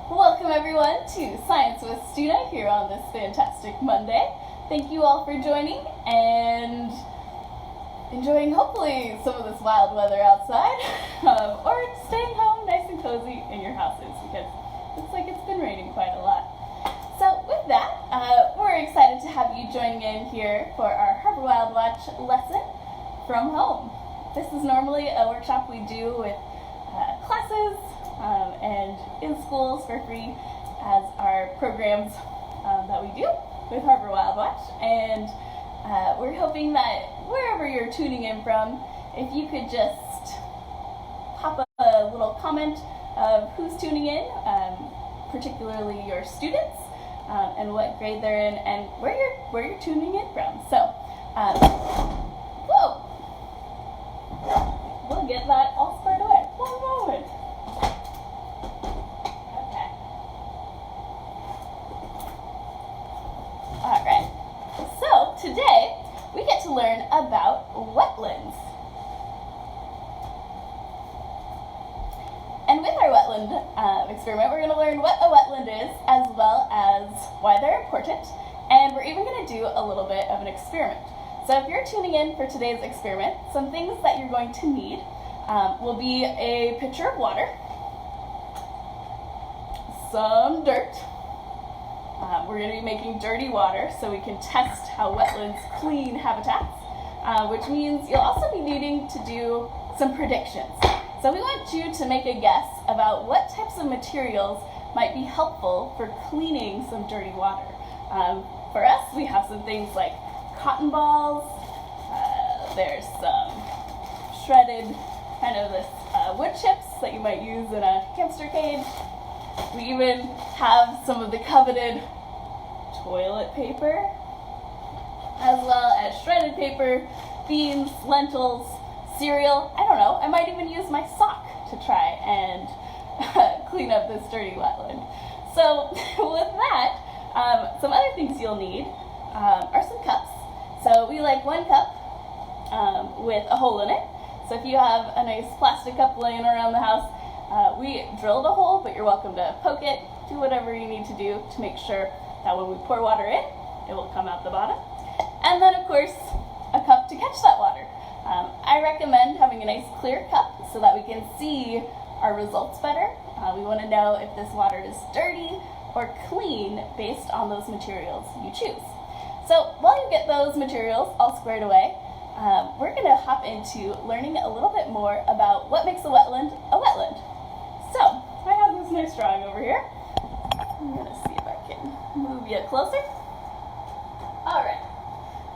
Welcome everyone to Science with Stuna here on this fantastic Monday. Thank you all for joining and enjoying hopefully some of this wild weather outside or staying home nice and cozy in your houses because it looks like it's been raining quite a lot. So with that, we're excited to have you joining in here for our Harbor Wild Watch lesson from home. This is normally a workshop we do with classes and in schools for free as our programs that we do with Harbor Wild Watch. And we're hoping that wherever you're tuning in from, if you could just pop a little comment of who's tuning in, particularly your students, and what grade they're in and where you're tuning in from. So, we'll get that all squared away. One moment. Okay. All right. So today we get to learn about wetlands. And with our wetland experiment, we're going to learn what a wetland is, as well as why they're important, and we're even going to do a little bit of an experiment. So if you're tuning in for today's experiment, some things that you're going to need will be a pitcher of water, some dirt. We're going to be making dirty water so we can test how wetlands clean habitats, which means you'll also be needing to do some predictions. So we want you to make a guess about what types of materials might be helpful for cleaning some dirty water. For us, we have some things like cotton balls, there's some shredded kind of this wood chips that you might use in a hamster cage. We even have some of the coveted toilet paper, as well as shredded paper, beans, lentils, cereal. I don't know, I might even use my sock to try and clean up this dirty wetland. So with that, some other things you'll need are some cups. So we like 1 cup with a hole in it. So if you have a nice plastic cup laying around the house, we drilled a hole, but you're welcome to poke it, do whatever you need to do to make sure that when we pour water in, it will come out the bottom. And then of course, a cup to catch that water. I recommend having a nice clear cup so that we can see our results better. We want to know if this water is dirty or clean based on those materials you choose. So while you get those materials all squared away, we're going to hop into learning a little bit more about what makes a wetland a wetland. So I have this nice drawing over here. I'm going to see if I can move you closer. All right.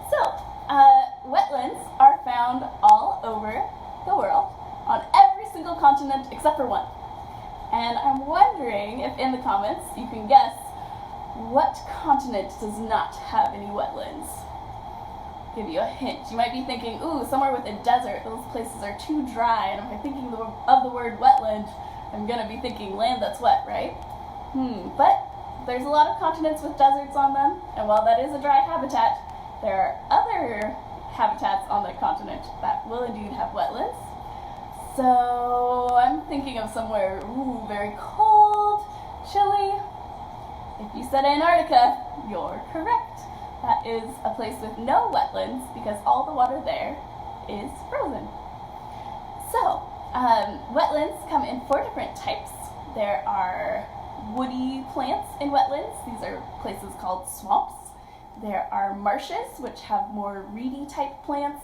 So wetlands are found all over the world on every single continent except for one. And I'm wondering if in the comments you can guess what continent does not have any wetlands. Give you a hint. You might be thinking, ooh, somewhere with a desert, those places are too dry, and if I'm thinking of the word wetland, I'm going to be thinking land that's wet, right? But there's a lot of continents with deserts on them, and while that is a dry habitat, there are other habitats on the continent that will indeed have wetlands. So I'm thinking of somewhere, very cold, chilly. If you said Antarctica, you're correct. That is a place with no wetlands because all the water there is frozen. So, wetlands come in 4 different types. There are woody plants in wetlands. These are places called swamps. There are marshes, which have more reedy type plants.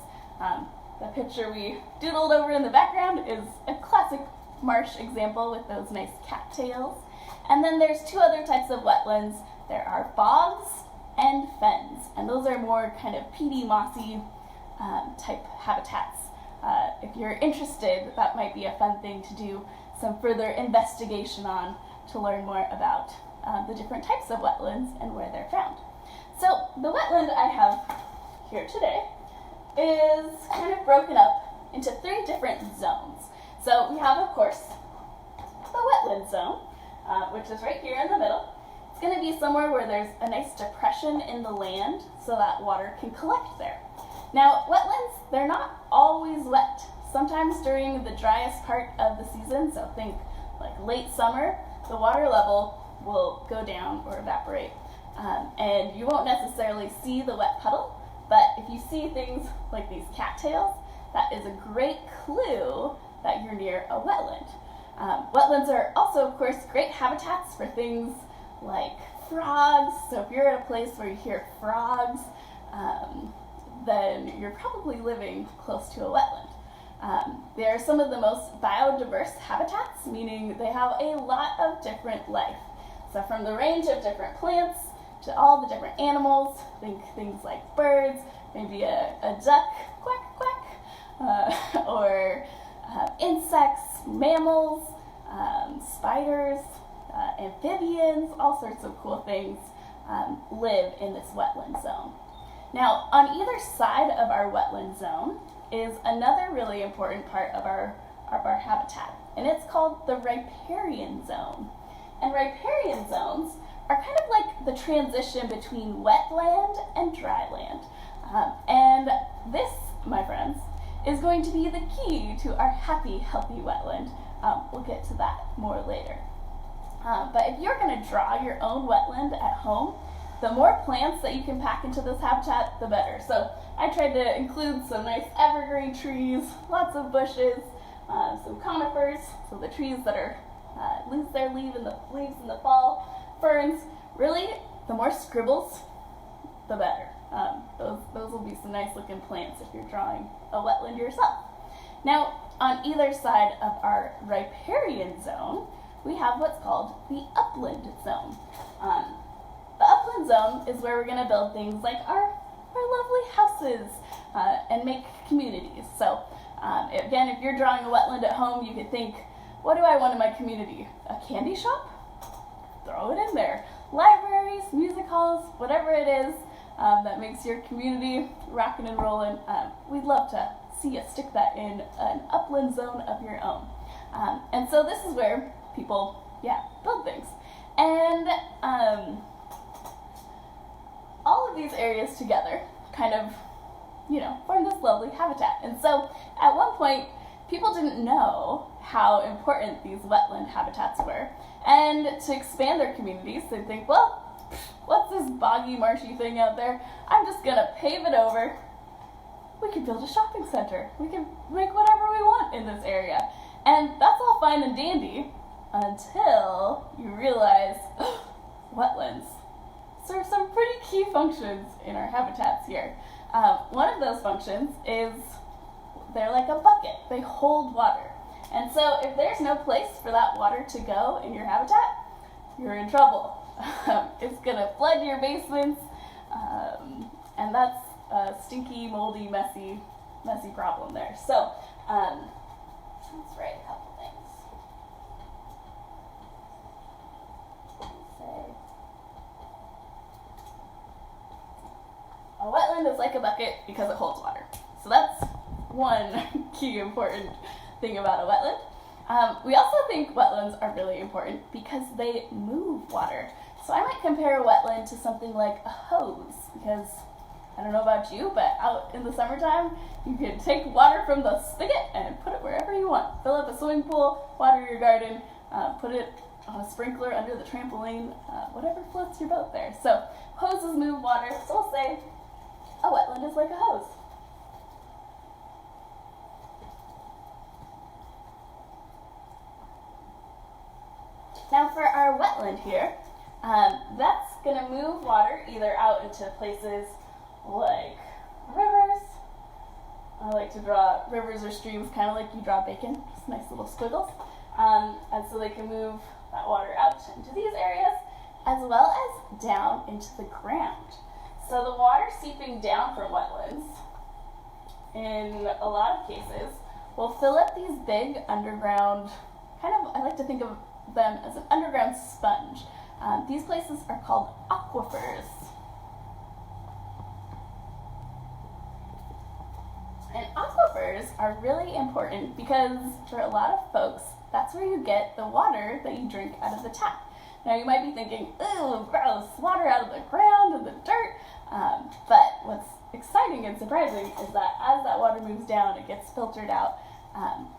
The picture we doodled over in the background is a classic marsh example with those nice cattails. And then there's 2 other types of wetlands. There are bogs and fens, and those are more kind of peaty, mossy type habitats. If you're interested, that might be a fun thing to do some further investigation on to learn more about the different types of wetlands and where they're found. So the wetland I have here today is kind of broken up into 3 different zones. So we have, of course, the wetland zone, which is right here in the middle. It's going to be somewhere where there's a nice depression in the land so that water can collect there. Now, wetlands, they're not always wet. Sometimes during the driest part of the season, so think like late summer, the water level will go down or evaporate. And you won't necessarily see the wet puddle, but if you see things like these cattails, that is a great clue that you're near a wetland. Wetlands are also, of course, great habitats for things like frogs. So if you're at a place where you hear frogs, then you're probably living close to a wetland. They are some of the most biodiverse habitats, meaning they have a lot of different life. So from the range of different plants to all the different animals, think things like birds, maybe a duck, quack, quack, or insects, mammals, spiders, amphibians, all sorts of cool things live in this wetland zone. Now, on either side of our wetland zone is another really important part of our habitat, and it's called the riparian zone. And riparian zones are kind of like the transition between wetland and dryland. And this, my friends, is going to be the key to our happy, healthy wetland. We'll get to that more later. But if you're going to draw your own wetland at home, the more plants that you can pack into this habitat, the better. So I tried to include some nice evergreen trees, lots of bushes, some conifers, so the trees that are lose their leaves in the fall, ferns. Really, the more scribbles, the better. Those will be some nice looking plants if you're drawing a wetland yourself. Now, on either side of our riparian zone, we have what's called the upland zone. The upland zone is where we're going to build things like our lovely houses and make communities. So again, if you're drawing a wetland at home, you could think, what do I want in my community? A candy shop? Throw it in there. Libraries, music halls, whatever it is that makes your community rocking and rolling. We'd love to see you stick that in an upland zone of your own. And so this is where people, build things. And all of these areas together kind of, form this lovely habitat. And so at one point, people didn't know how important these wetland habitats were. And to expand their communities, they'd think, well, what's this boggy, marshy thing out there? I'm just going to pave it over. We could build a shopping center. We can make whatever we want in this area. And that's all fine and dandy until you realize wetlands serve some pretty key functions in our habitats here. One of those functions is they're like a bucket. They hold water. And so if there's no place for that water to go in your habitat, you're in trouble. It's going to flood your basements, and that's a stinky, moldy, messy problem there. So let's write a couple things. Say, a wetland is like a bucket because it holds water. So that's one key important thing about a wetland. We also think wetlands are really important because they move water. So I might compare a wetland to something like a hose, because I don't know about you, but out in the summertime, you can take water from the spigot and put it wherever you want. Fill up a swimming pool, water your garden, put it on a sprinkler under the trampoline, whatever floats your boat there. So hoses move water, so we'll say a wetland is like a hose. Now for our wetland here, that's going to move water either out into places like rivers. I like to draw rivers or streams kind of like you draw bacon, just nice little squiggles. And so they can move that water out into these areas as well as down into the ground. So the water seeping down from wetlands, in a lot of cases, will fill up these big underground, I like to think of them as an underground sponge. These places are called aquifers. And aquifers are really important because for a lot of folks, that's where you get the water that you drink out of the tap. Now you might be thinking, ooh, gross, water out of the ground and the dirt. But what's exciting and surprising is that as that water moves down, it gets filtered out,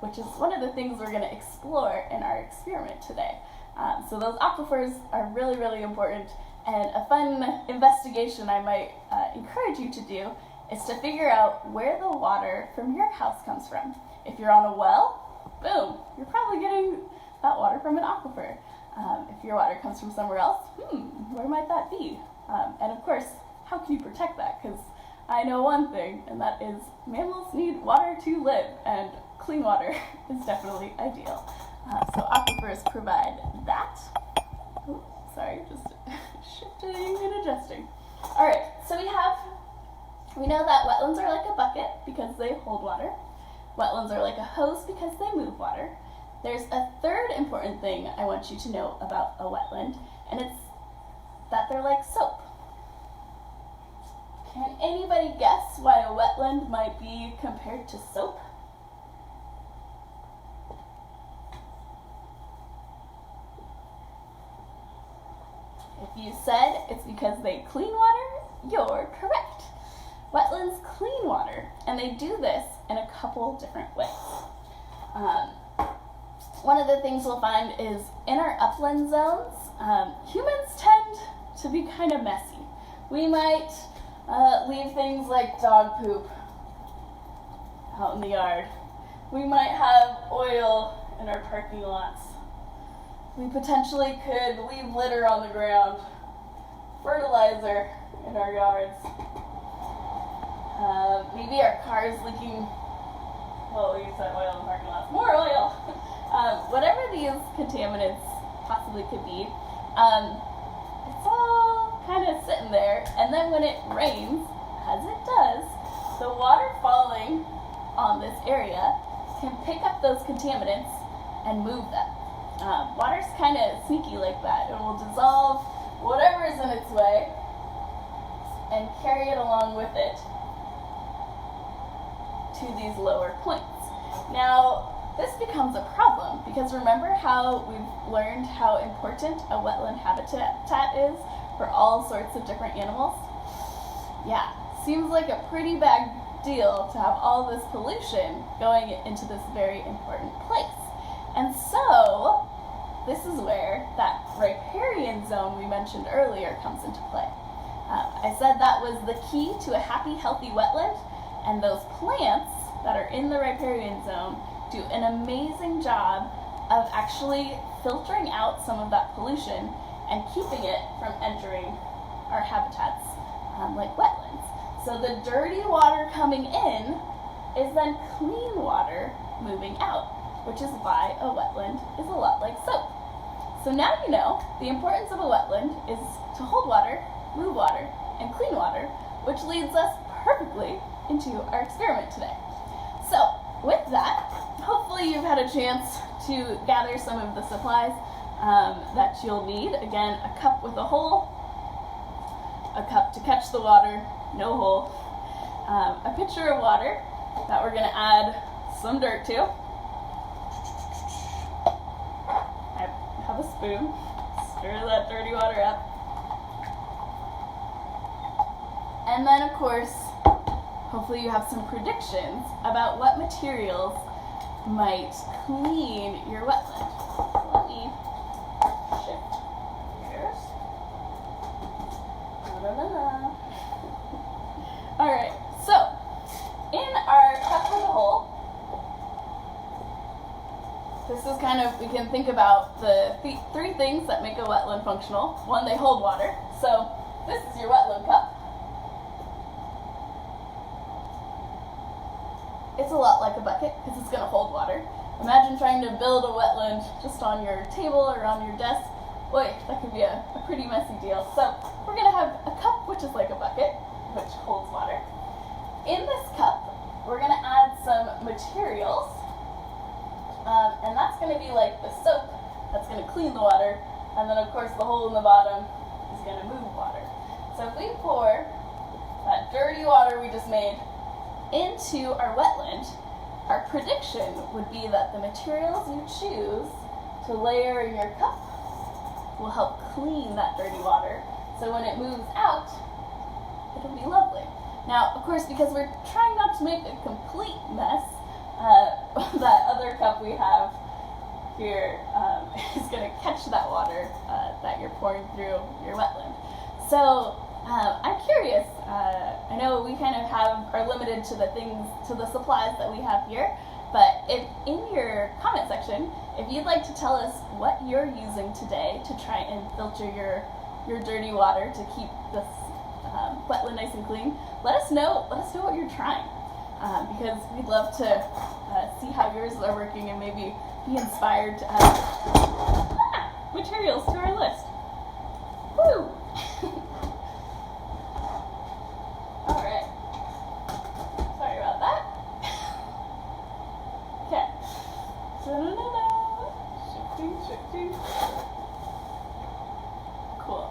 which is one of the things we're going to explore in our experiment today. So those aquifers are really, really important, and a fun investigation I might encourage you to do is to figure out where the water from your house comes from. If you're on a well, boom, you're probably getting that water from an aquifer. If your water comes from somewhere else, where might that be? And of course, how can you protect that? Because I know one thing, and that is mammals need water to live, and clean water is definitely ideal. So aquifers provide that. Ooh, sorry, just shifting and adjusting. All right, so we know that wetlands are like a bucket because they hold water. Wetlands are like a hose because they move water. There's a third important thing I want you to know about a wetland, and it's that they're like soap. Can anybody guess why a wetland might be compared to soap? If you said it's because they clean water, you're correct. Wetlands clean water, and they do this in a couple different ways. One of the things we'll find is in our upland zones, humans tend to be kind of messy. We might leave things like dog poop out in the yard. We might have oil in our parking lots. We potentially could leave litter on the ground, fertilizer in our yards. Maybe our car's leaking, well, we said oil in the parking lots, more oil. Whatever these contaminants possibly could be, it's all kind of sitting there, and then when it rains, as it does, the water falling on this area can pick up those contaminants and move them. Water's kind of sneaky like that. It will dissolve whatever is in its way and carry it along with it to these lower points. Now, this becomes a problem because remember how we've learned how important a wetland habitat is for all sorts of different animals? Yeah, seems like a pretty bad deal to have all this pollution going into this very important place. And so, this is where that riparian zone we mentioned earlier comes into play. I said that was the key to a happy, healthy wetland, and those plants that are in the riparian zone do an amazing job of actually filtering out some of that pollution and keeping it from entering our habitats like wetlands. So the dirty water coming in is then clean water moving out, which is why a wetland is a lot like soap. So now you know the importance of a wetland is to hold water, move water, and clean water, which leads us perfectly into our experiment today. So with that, hopefully you've had a chance to gather some of the supplies that you'll need. Again, a cup with a hole, a cup to catch the water, no hole, a pitcher of water that we're going to add some dirt to. I have a spoon, stir that dirty water up. And then, of course, hopefully you have some predictions about what materials might clean your wetland. Let me shift gears. Alright, so in our cup with a hole, this is kind of, we can think about the three things that make a wetland functional. One, they hold water. So this is your wetland cup. It's a lot like a bucket because it's going to hold water. Imagine trying to build a wetland just on your table or on your desk. Boy, that could be a pretty messy deal. So we're going to have a cup which is like a bucket, which holds water. In this cup, we're going to add some materials, and that's going to be like the soap that's going to clean the water, and then of course the hole in the bottom is going to move water. So if we pour that dirty water we just made into our wetland, our prediction would be that the materials you choose to layer in your cup will help clean that dirty water. So when it moves out, it'll be lovely. Now, of course, because we're trying not to make a complete mess, that other cup we have here is going to catch that water that you're pouring through your wetland. So I'm curious, I know we kind of are limited to the supplies that we have here, but if in your comment section, if you'd like to tell us what you're using today to try and filter your dirty water to keep this wetland nice and clean, let us know what you're trying, because we'd love to see how yours are working and maybe be inspired to add materials to our list. Woo! All right. Sorry about that. Okay. Shifting. Cool.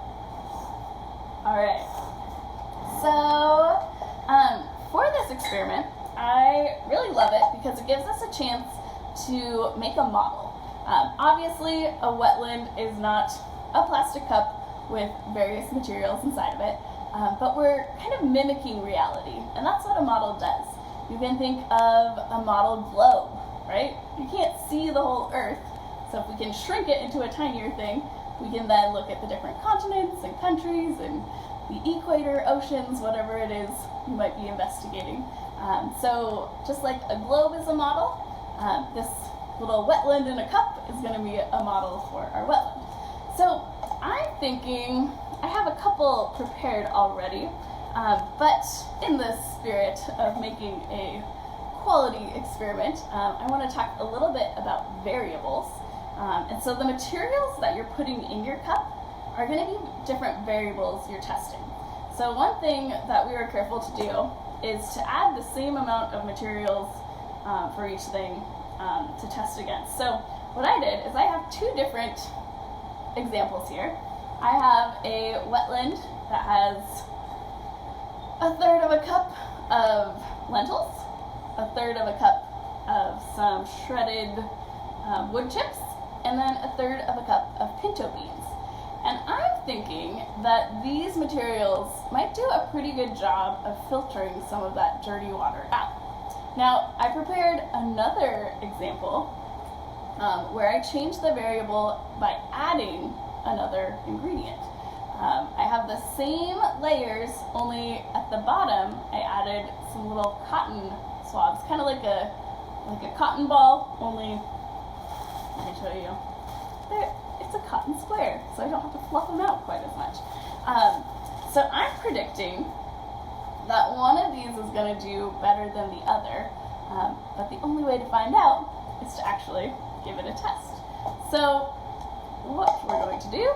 All right. So, for this experiment, I really love it because it gives us a chance to make a model. Obviously, a wetland is not a plastic cup with various materials inside of it, but we're kind of mimicking reality, and that's what a model does. You can think of a modeled globe, right? You can't see the whole Earth, so if we can shrink it into a tinier thing, we can then look at the different continents and countries and the equator, oceans, whatever it is you might be investigating. So just like a globe is a model, this little wetland in a cup is going to be a model for our wetland. So I'm thinking, I have a couple prepared already, but in the spirit of making a quality experiment, I want to talk a little bit about variables. And so the materials that you're putting in your cup are going to be different variables you're testing. So one thing that we were careful to do is to add the same amount of materials for each thing to test against. So what I did is I have two different examples here. I have a wetland that has 1/3 of a cup of lentils, 1/3 of a cup of some shredded wood chips, and then 1/3 of a cup of pinto beans. And I'm thinking that these materials might do a pretty good job of filtering some of that dirty water out. Now, I prepared another example where I changed the variable by adding another ingredient. I have the same layers, only at the bottom I added some little cotton swabs, kind of like a cotton ball, only, let me show you. It's a cotton square, so I don't have to fluff them out quite as much. So I'm predicting that one of these is going to do better than the other, but the only way to find out is to actually give it a test. So what we're going to do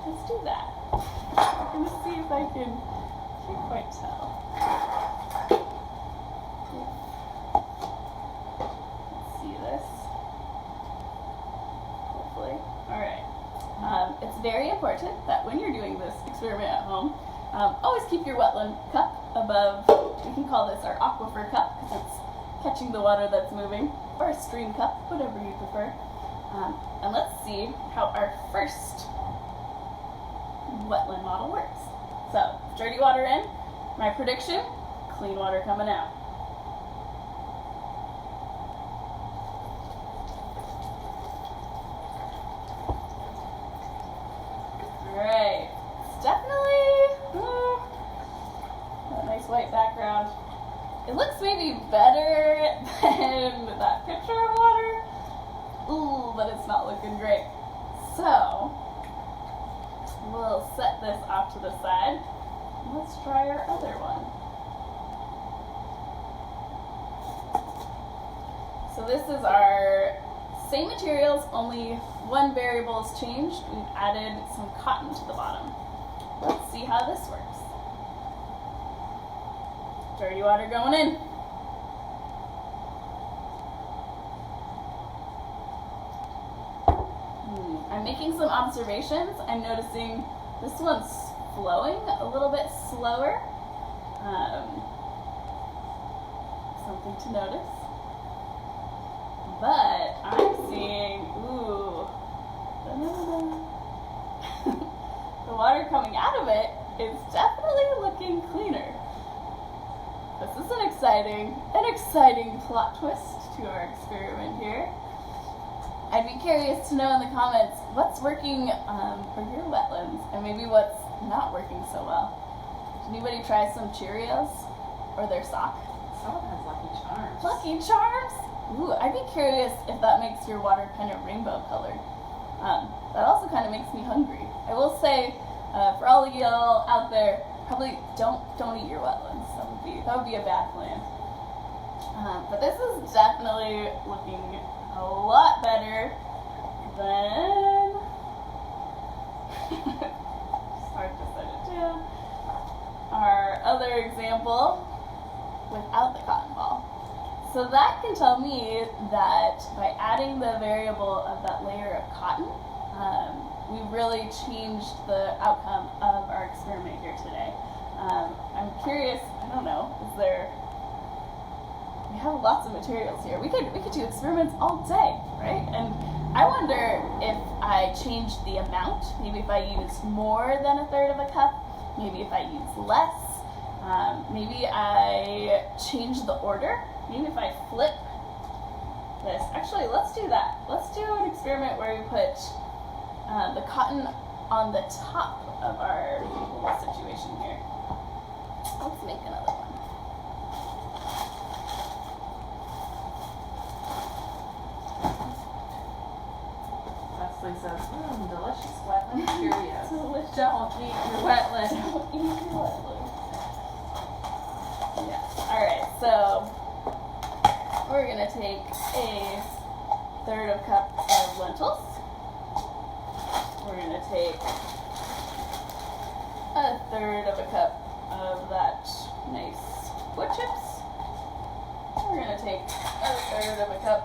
is do that. I'm going to see if I can't quite tell. Let's see this. Hopefully. Alright. It's very important that when you're doing this experiment at home, always keep your wetland cup above, we can call this our aquifer cup because it's catching the water that's moving, or a stream cup, whatever you prefer. And let's see how our first wetland model works. So, dirty water in, my prediction, clean water coming out. Alright, it's definitely a nice white background. It looks maybe better than that picture of water. Ooh, but it's not looking great. So, we'll set this off to the side. Let's try our other one. So this is our same materials, only one variable has changed. We've added some cotton to the bottom. Let's see how this works. Dirty water going in. I'm making some observations. I'm noticing this one's flowing a little bit slower. Something to notice. But I'm seeing, ooh, the water coming out of it is definitely looking cleaner. This is an exciting plot twist to our experiment here. I'd be curious to know in the comments what's working for your wetlands and maybe what's not working so well. Did anybody try some Cheerios or their sock? Someone has Lucky Charms. Lucky Charms? Ooh, I'd be curious if that makes your water kind of rainbow colored. That also kind of makes me hungry. I will say, for all of y'all out there, probably don't eat your wetlands. That would be a bad plan. But this is definitely looking a lot better than. It's hard to set it down. Our other example without the cotton ball. So that can tell me that by adding the variable of that layer of cotton, we really changed the outcome of our experiment here today. I'm curious, I don't know, we have lots of materials here. We could do experiments all day, right? And I wonder if I changed the amount, maybe if I used more than 1/3 of a cup, maybe if I used less, maybe I changed the order, maybe if I flip this. Actually, let's do that. Let's do an experiment where we put the cotton on the top of our little situation here. Let's make another one. Leslie says, delicious wetland Cheerios. Delicious. Don't eat your wetland. Don't eat your wetland. Yes. Alright, so we're going to take 1/3 of a cup of lentils. We're going to take 1/3 of a cup of that nice wood chips. We're going to take 1/3 of a cup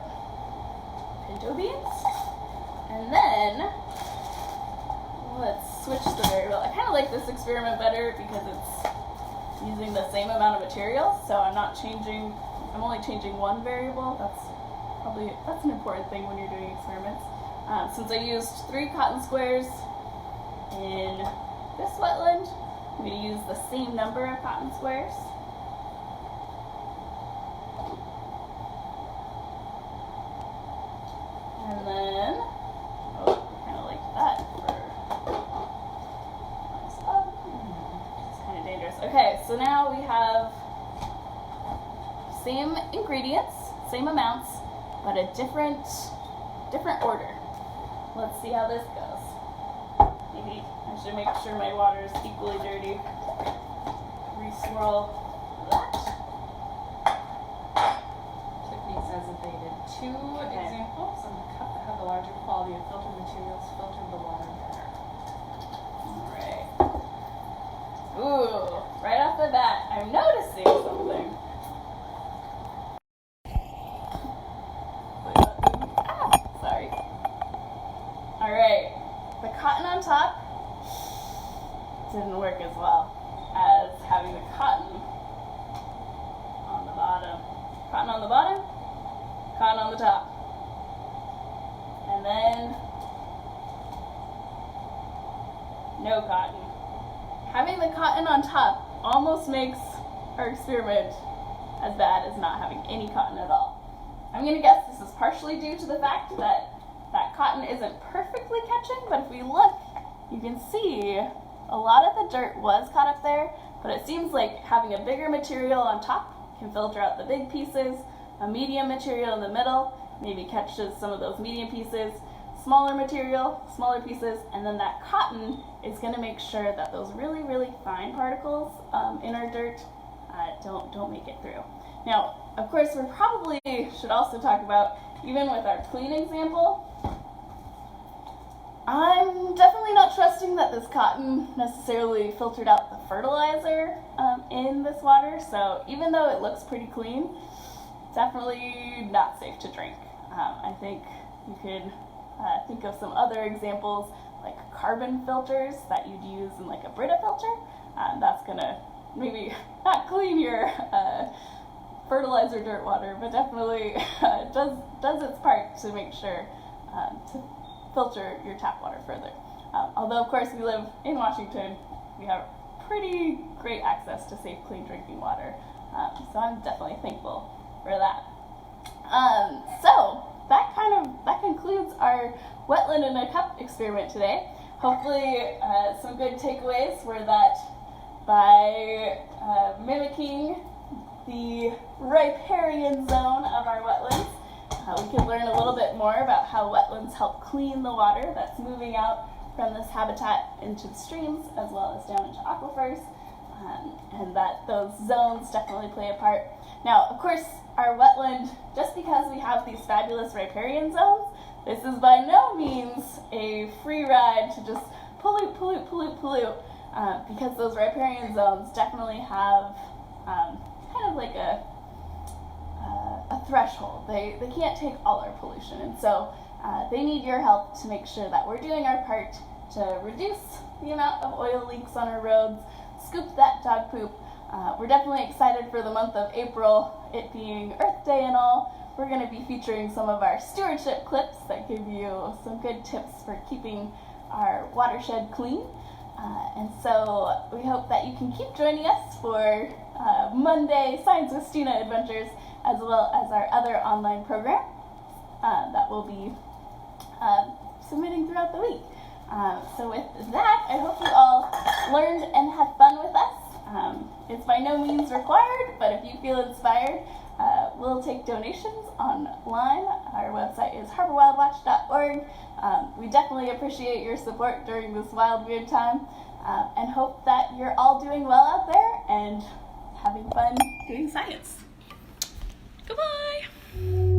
pinto beans. And then let's switch the variable. I kind of like this experiment better because it's using the same amount of material, so I'm only changing one variable. That's an important thing when you're doing experiments. Since I used 3 cotton squares in this wetland, I'm going to use the same number of cotton squares. And then, kind of like that It's kind of dangerous. Okay, so now we have same ingredients, same amounts, but a different order. Let's see how this goes. Maybe I should make sure my water is equally dirty. Re-swirl that. Tiffany says that they did 2 examples on the cup that had the larger quality of filtered materials filtered the water better. Alright. Ooh, right off the bat, I'm noticing something. Sorry. Alright, the cotton on top didn't work as well as having the cotton on the bottom. Cotton on the bottom, cotton on the top. And then no cotton. Having the cotton on top almost makes our experiment as bad as not having any cotton at all. I'm going to guess this is partially due to the fact that cotton isn't perfectly catching, but if we look, you can see a lot of the dirt was caught up there, but it seems like having a bigger material on top can filter out the big pieces, a medium material in the middle maybe catches some of those medium pieces, smaller material, smaller pieces, and then that cotton is going to make sure that those really, really fine particles in our dirt don't make it through. Now, of course, we probably should also talk about, even with our clean example, I'm definitely not trusting that this cotton necessarily filtered out the fertilizer in this water, so even though it looks pretty clean, definitely not safe to drink. I think you could think of some other examples like carbon filters that you'd use in like a Brita filter. That's gonna maybe not clean your fertilizer dirt water, but definitely does its part to make sure to filter your tap water further. Although of course we live in Washington, we have pretty great access to safe, clean drinking water. So I'm definitely thankful for that. So that concludes our Wetland in a Cup experiment today. Hopefully some good takeaways were that by mimicking the riparian zone of our wetlands, we could learn a little bit more about how wetlands help clean the water that's moving out from this habitat into the streams as well as down into aquifers, and that those zones definitely play a part. Now, of course, our wetland, just because we have these fabulous riparian zones, this is by no means a free ride to just pollute, because those riparian zones definitely have kind of like a threshold. They can't take all our pollution, and so they need your help to make sure that we're doing our part to reduce the amount of oil leaks on our roads, scoop that dog poop. We're definitely excited for the month of April, it being Earth Day and all. We're going to be featuring some of our stewardship clips that give you some good tips for keeping our watershed clean. And so we hope that you can keep joining us for Monday Science with Stina adventures, as well as our other online program that we'll be submitting throughout the week. So with that, I hope you all learned and had fun with us. It's by no means required, but if you feel inspired, we'll take donations online. Our website is harborwildwatch.org. We definitely appreciate your support during this wild, weird time, and hope that you're all doing well out there and having fun doing science. Goodbye!